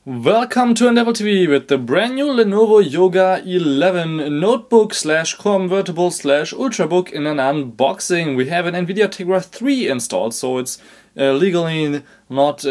Welcome to Endeavor TV with the brand new Lenovo Yoga 11 notebook slash convertible slash ultrabook in an unboxing. We have an Nvidia Tegra 3 installed, so it's legally not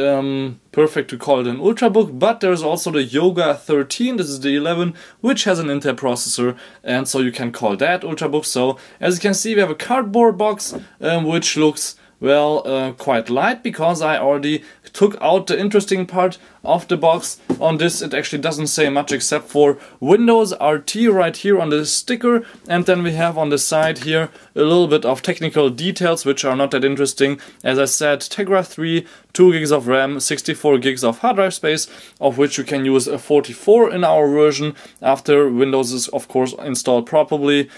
perfect to call it an ultrabook, but there's also the Yoga 13, this is the 11, which has an Intel processor, and so you can call that ultrabook. So as you can see, we have a cardboard box which looks quite light, because I already took out the interesting part of the box. On this it actually doesn't say much except for Windows RT right here on the sticker, and then we have on the side here a little bit of technical details which are not that interesting. As I said, Tegra 3, 2 gigs of RAM, 64 gigs of hard drive space, of which you can use 44 in our version after Windows is of course installed properly.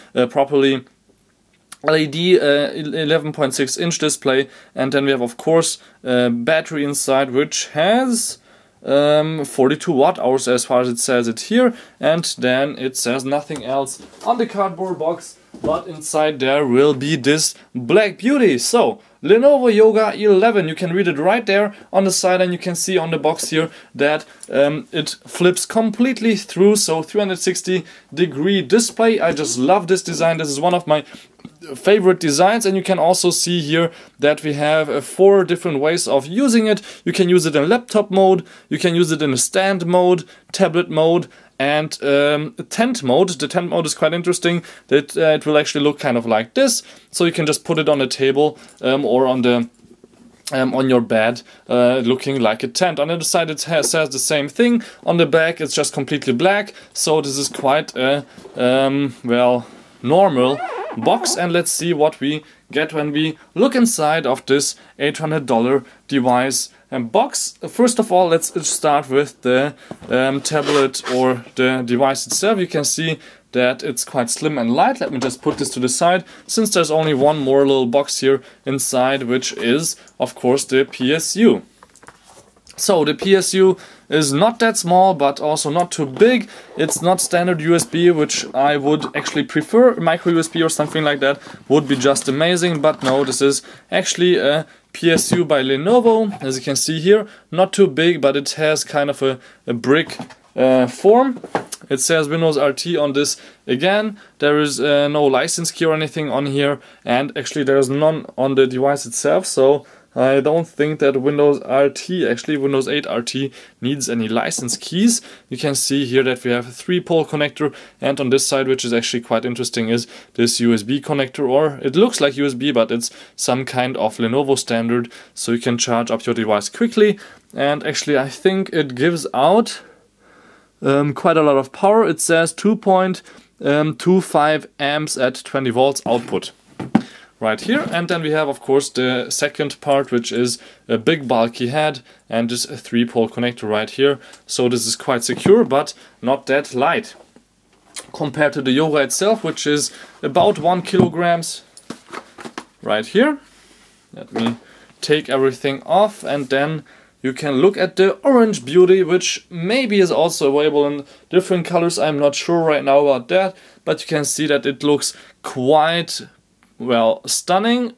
LED 11.6 inch display, and then we have of course a battery inside which has 42 watt hours as far as it says it here, and then it says nothing else on the cardboard box, but inside there will be this black beauty. So Lenovo Yoga 11, you can read it right there on the side, and you can see on the box here that it flips completely through, so 360-degree display. I just love this design. This is one of my favorite designs, and you can also see here that we have 4 different ways of using it. You can use it in laptop mode, you can use it in a stand mode, tablet mode, and tent mode. The tent mode is quite interesting. That it will actually look kind of like this, so you can just put it on the table or on the on your bed, looking like a tent. On the other side it says the same thing. On the back it's just completely black, so this is quite a normal box. And let's see what we get when we look inside of this $800 device box. First of all, let's start with the tablet or the device itself. You can see that it's quite slim and light. Let me just put this to the side, since there's only one more little box here inside, which is of course the PSU. So the PSU is not that small, but also not too big. It's not standard USB, which I would actually prefer. Micro USB or something like that would be just amazing, but no, this is actually a PSU by Lenovo. As you can see here, not too big, but it has kind of a brick form. It says Windows RT on this again. There is no license key or anything on here, and actually there is none on the device itself, so I don't think that Windows 8 RT needs any license keys. You can see here that we have a 3-pole connector, and on this side, which is actually quite interesting, is this USB connector, or it looks like USB, but it's some kind of Lenovo standard, so you can charge up your device quickly. And actually I think it gives out quite a lot of power. It says 2.25 amps at 20 volts output right here. And then we have of course the second part, which is a big bulky head and just a 3-pole connector right here. So this is quite secure, but not that light compared to the Yoga itself, which is about 1 kilograms right here. Let me take everything off, and then you can look at the orange beauty, which maybe is also available in different colors. I'm not sure right now about that, but you can see that it looks quite stunning.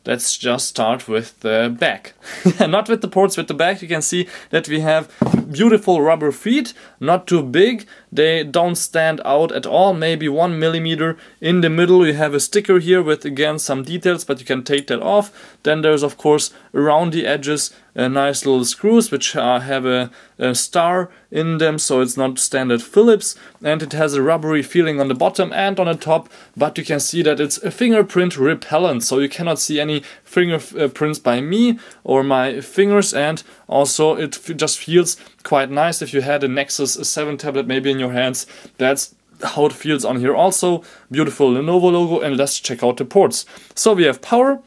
Let's just start with the back. Not with the ports, with the back. You can see that we have beautiful rubber feet, not too big. They don't stand out at all, maybe 1 millimeter. In the middle you have a sticker here with again some details, but you can take that off. Then there's of course around the edges nice little screws which have a star in them, so it's not standard Phillips, and it has a rubbery feeling on the bottom and on the top, but you can see that it's a fingerprint repellent, so you cannot see any fingerprints by me or my fingers, and also it just feels quite nice. If you had a Nexus 7 tablet maybe in your hands, that's how it feels on here. Also beautiful Lenovo logo. And let's check out the ports. So we have power,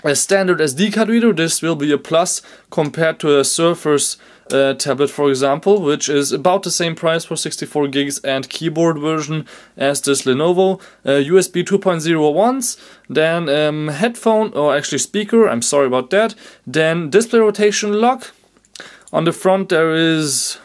a standard SD card reader. This will be a plus compared to a Surface tablet, for example, which is about the same price for 64 gigs and keyboard version as this Lenovo. USB 2.0 ones, then headphone, or actually speaker, I'm sorry about that. Then display rotation lock. On the front there is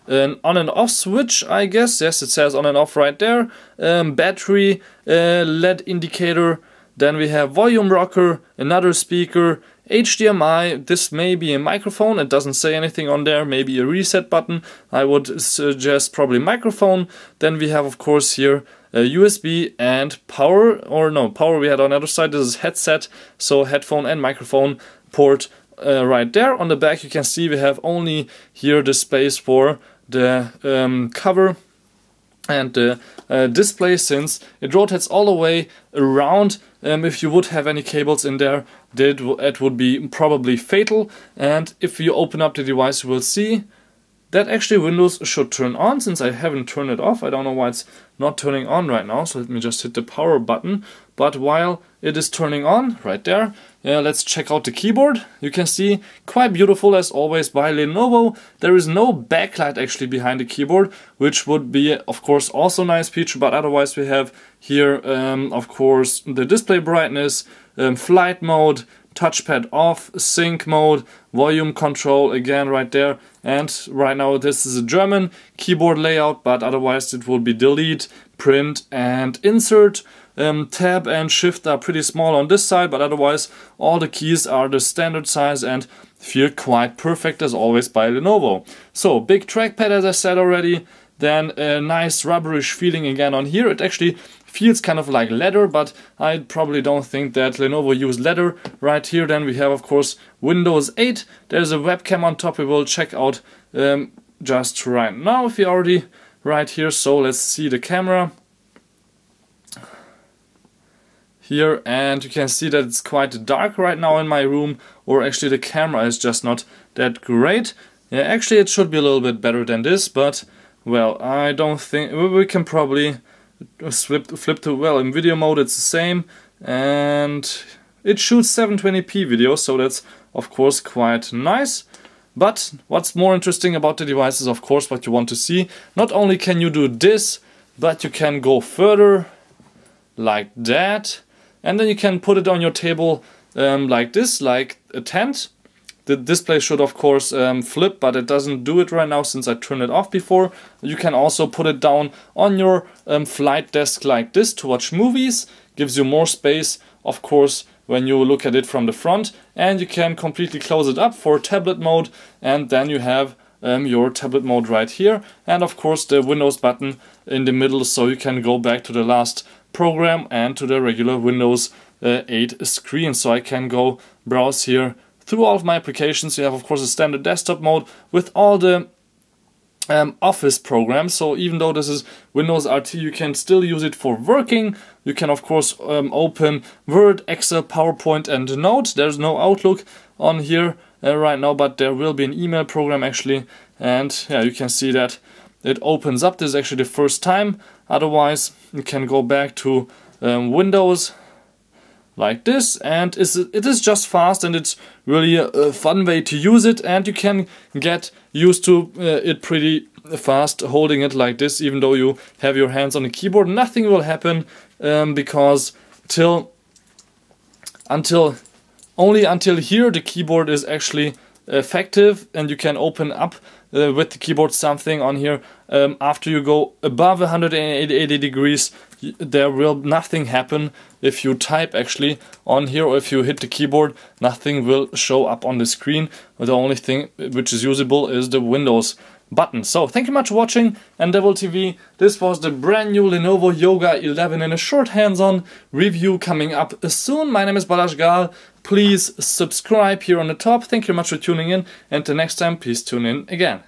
an on and off switch, I guess. Yes, it says on and off right there. Battery LED indicator, Then we have volume rocker, another speaker, HDMI, this may be a microphone, it doesn't say anything on there, maybe a reset button, I would suggest probably microphone. Then we have of course here USB and power, or no, power we had on the other side, this is headset, so headphone and microphone port right there. On the back you can see we have only here the space for the cover and the display, since it rotates all the way around. If you would have any cables in there, it would be probably fatal. And if you open up the device, you will see that actually Windows should turn on, since I haven't turned it off. I don't know why it's not turning on right now, so let me just hit the power button. But while it is turning on, right there, let's check out the keyboard. You can see, quite beautiful as always by Lenovo. There is no backlight actually behind the keyboard, which would be of course also a nice feature, but otherwise we have here of course the display brightness, flight mode, touchpad off, sync mode, volume control again right there. And right now this is a German keyboard layout, but otherwise it will be delete, print and insert. Tab and shift are pretty small on this side, but otherwise all the keys are the standard size and feel quite perfect as always by Lenovo. So big trackpad as I said already, then a nice rubberish feeling again on here. It actually feels kind of like leather, but I probably don't think that Lenovo used leather right here. Then we have of course Windows 8. There's a webcam on top we will check out just right now if you're already right here. So let's see the camera here, and you can see that it's quite dark right now in my room, or actually the camera is just not that great. Yeah, actually it should be a little bit better than this, but well, I don't think we can probably flip to, well, in video mode it's the same, and it shoots 720p video, so that's of course quite nice. But what's more interesting about the device is of course what you want to see. Not only can you do this, but you can go further like that. And then you can put it on your table like this, like a tent. The display should of course flip, but it doesn't do it right now since I turned it off before. You can also put it down on your flight desk like this to watch movies. Gives you more space of course when you look at it from the front. And you can completely close it up for tablet mode, and then you have your tablet mode right here. And of course the Windows button in the middle, so you can go back to the last program and to the regular Windows 8 screen. So I can go browse here through all of my applications. You have of course a standard desktop mode with all the Office programs. So even though this is Windows RT, you can still use it for working. You can of course open Word, Excel, PowerPoint and Notes. There's no Outlook on here right now, but there will be an email program actually. And yeah, you can see that it opens up. This is actually the first time. Otherwise you can go back to Windows like this, and it is just fast, and it's really a fun way to use it, and you can get used to it pretty fast holding it like this. Even though you have your hands on the keyboard, nothing will happen because only until here the keyboard is actually effective, and you can open up with the keyboard something on here. After you go above 180 degrees, there will nothing happen. If you type actually on here, or if you hit the keyboard, nothing will show up on the screen. The only thing which is usable is the Windows button. So thank you much for watching, and Devil TV. This was the brand new Lenovo Yoga 11 in a short hands-on review coming up soon. My name is Balázs Gál. Please subscribe here on the top. Thank you very much for tuning in, and the next time please tune in again.